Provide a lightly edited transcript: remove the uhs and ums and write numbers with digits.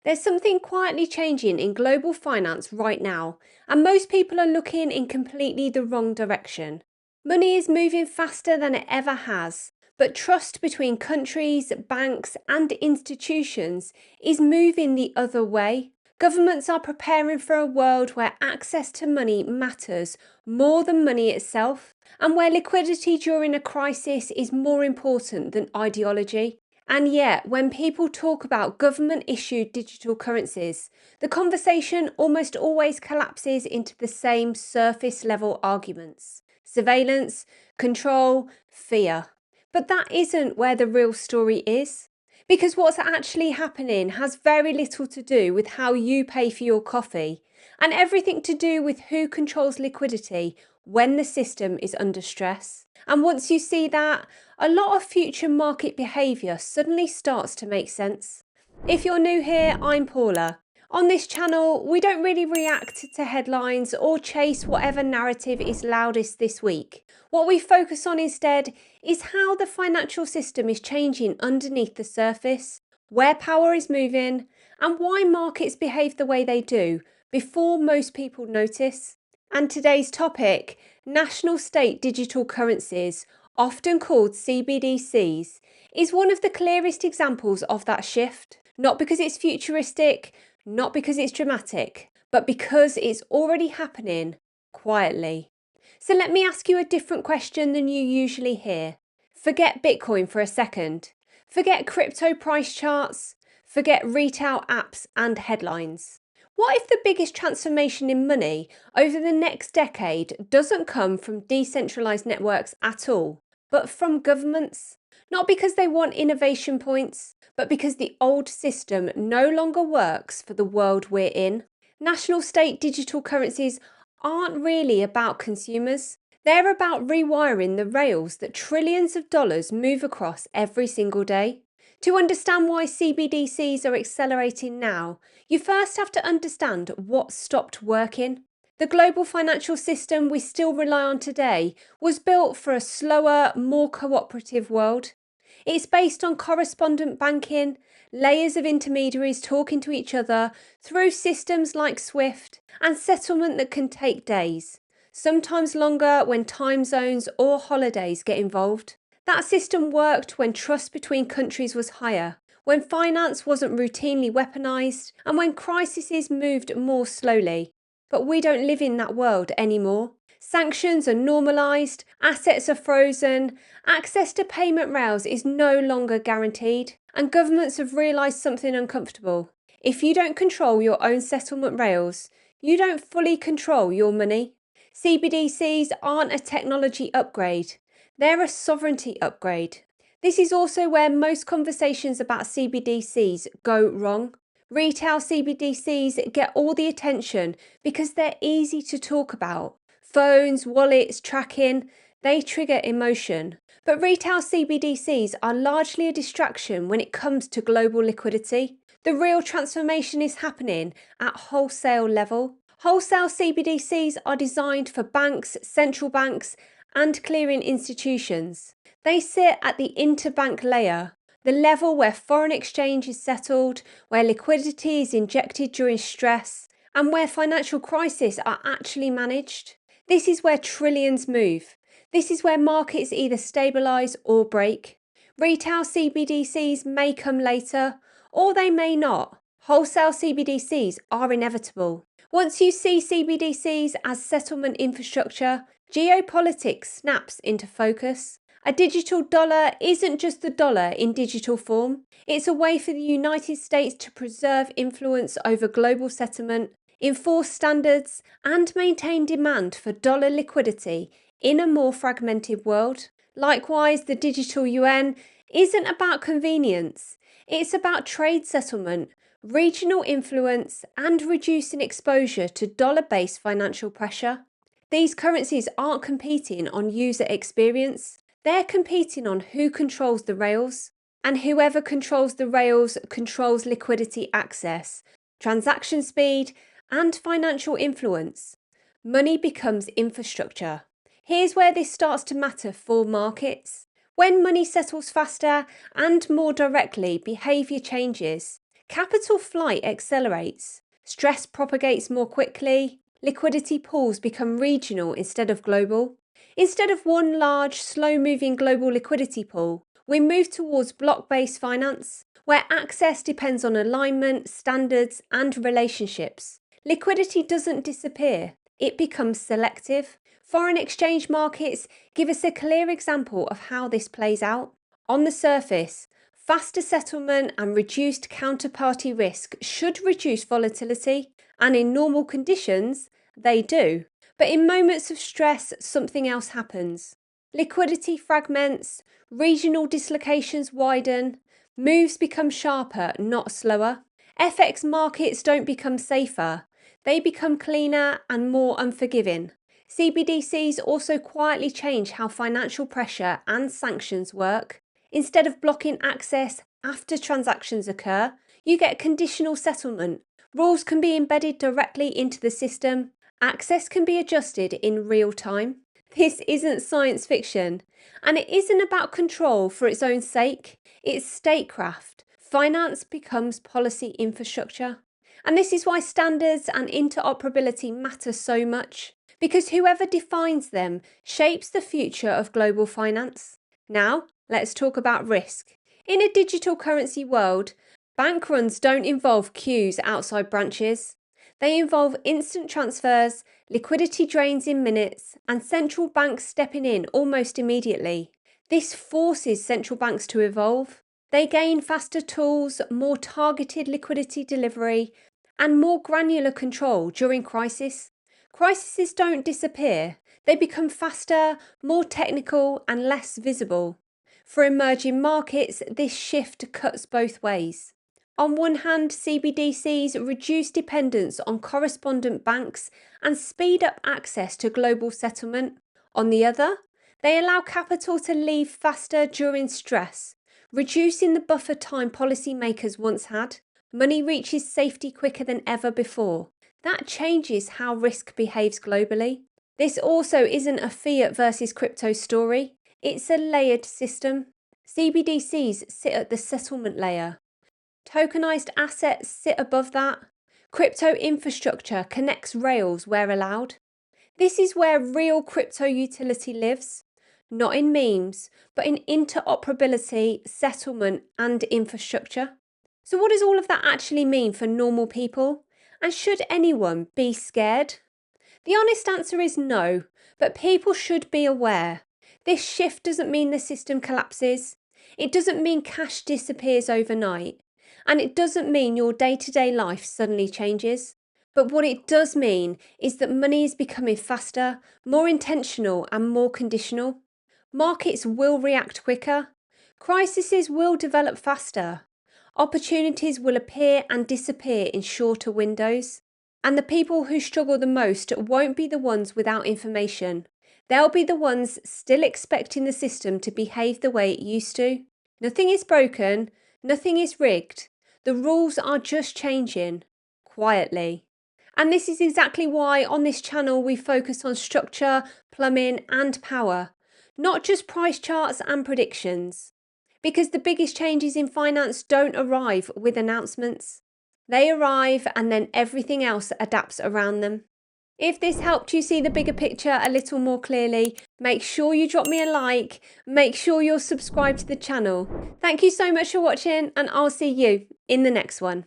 There's something quietly changing in global finance right now, and most people are looking in completely the wrong direction. Money is moving faster than it ever has, but trust between countries, banks, and institutions is moving the other way. Governments are preparing for a world where access to money matters more than money itself, and where liquidity during a crisis is more important than ideology. And yet, when people talk about government issued digital currencies, the conversation almost always collapses into the same surface level arguments: surveillance, control, fear. But that isn't where the real story is. Because what's actually happening has very little to do with how you pay for your coffee, and everything to do with who controls liquidity when the system is under stress. And once you see that, a lot of future market behaviour suddenly starts to make sense. If you're new here, I'm Paula. On this channel, we don't really react to headlines or chase whatever narrative is loudest this week. What we focus on instead is how the financial system is changing underneath the surface, where power is moving, and why markets behave the way they do before most people notice. And today's topic, national state digital currencies, often called CBDCs, is one of the clearest examples of that shift. Not because it's futuristic, not because it's dramatic, but because it's already happening quietly. So let me ask you a different question than you usually hear. Forget Bitcoin for a second. Forget crypto price charts. Forget retail apps and headlines. What if the biggest transformation in money over the next decade doesn't come from decentralized networks at all, but from governments? Not because they want innovation points, but because the old system no longer works for the world we're in. National state digital currencies aren't really about consumers. They're about rewiring the rails that trillions of dollars move across every single day. To understand why CBDCs are accelerating now, you first have to understand what stopped working. The global financial system we still rely on today was built for a slower, more cooperative world. It's based on correspondent banking, layers of intermediaries talking to each other through systems like SWIFT, and settlement that can take days, sometimes longer when time zones or holidays get involved. That system worked when trust between countries was higher, when finance wasn't routinely weaponised, and when crises moved more slowly. But we don't live in that world anymore. Sanctions are normalised, assets are frozen, access to payment rails is no longer guaranteed, and governments have realised something uncomfortable. If you don't control your own settlement rails, you don't fully control your money. CBDCs aren't a technology upgrade, they're a sovereignty upgrade. This is also where most conversations about CBDCs go wrong. Retail CBDCs get all the attention because they're easy to talk about. Phones, wallets, tracking, they trigger emotion. But retail CBDCs are largely a distraction when it comes to global liquidity. The real transformation is happening at wholesale level. Wholesale CBDCs are designed for banks, central banks, and clearing institutions. They sit at the interbank layer, the level where foreign exchange is settled, where liquidity is injected during stress, and where financial crises are actually managed. This is where trillions move. This is where markets either stabilise or break. Retail CBDCs may come later, or they may not. Wholesale CBDCs are inevitable. Once you see CBDCs as settlement infrastructure, geopolitics snaps into focus. A digital dollar isn't just the dollar in digital form. It's a way for the United States to preserve influence over global settlement, enforce standards, and maintain demand for dollar liquidity in a more fragmented world. Likewise, the digital yuan isn't about convenience. It's about trade settlement, regional influence, and reducing exposure to dollar-based financial pressure. These currencies aren't competing on user experience. They're competing on who controls the rails. And whoever controls the rails controls liquidity access, transaction speed, and financial influence. Money becomes infrastructure. Here's where this starts to matter for markets. When money settles faster and more directly, behaviour changes. Capital flight accelerates, stress propagates more quickly, liquidity pools become regional instead of global. Instead of one large, slow moving global liquidity pool, we move towards block based finance, where access depends on alignment, standards, and relationships. Liquidity doesn't disappear, it becomes selective. Foreign exchange markets give us a clear example of how this plays out. On the surface, faster settlement and reduced counterparty risk should reduce volatility, and in normal conditions, they do. But in moments of stress, something else happens. Liquidity fragments, regional dislocations widen, moves become sharper, not slower. FX markets don't become safer, they become cleaner and more unforgiving. CBDCs also quietly change how financial pressure and sanctions work. Instead of blocking access after transactions occur, you get conditional settlement. Rules can be embedded directly into the system. Access can be adjusted in real time. This isn't science fiction, and it isn't about control for its own sake. It's statecraft. Finance becomes policy infrastructure. And this is why standards and interoperability matter so much, because whoever defines them shapes the future of global finance. Now, let's talk about risk. In a digital currency world, bank runs don't involve queues outside branches. They involve instant transfers, liquidity drains in minutes, and central banks stepping in almost immediately. This forces central banks to evolve. They gain faster tools, more targeted liquidity delivery, and more granular control during crisis. Crises don't disappear, they become faster, more technical, and less visible. For emerging markets, this shift cuts both ways. On one hand, CBDCs reduce dependence on correspondent banks and speed up access to global settlement. On the other, they allow capital to leave faster during stress, reducing the buffer time policymakers once had. Money reaches safety quicker than ever before. That changes how risk behaves globally. This also isn't a fiat versus crypto story, it's a layered system. CBDCs sit at the settlement layer. Tokenized assets sit above that. Crypto infrastructure connects rails where allowed. This is where real crypto utility lives, not in memes, but in interoperability, settlement, and infrastructure. So, what does all of that actually mean for normal people? And should anyone be scared? The honest answer is no, but people should be aware. This shift doesn't mean the system collapses. It doesn't mean cash disappears overnight. And it doesn't mean your day-to-day life suddenly changes. But what it does mean is that money is becoming faster, more intentional, and more conditional. Markets will react quicker. Crises will develop faster. Opportunities will appear and disappear in shorter windows. And the people who struggle the most won't be the ones without information. They'll be the ones still expecting the system to behave the way it used to. Nothing is broken, nothing is rigged. The rules are just changing, quietly. And this is exactly why on this channel we focus on structure, plumbing, and power, not just price charts and predictions. Because the biggest changes in finance don't arrive with announcements. They arrive and then everything else adapts around them. If this helped you see the bigger picture a little more clearly, make sure you drop me a like, make sure you're subscribed to the channel. Thank you so much for watching, and I'll see you in the next one.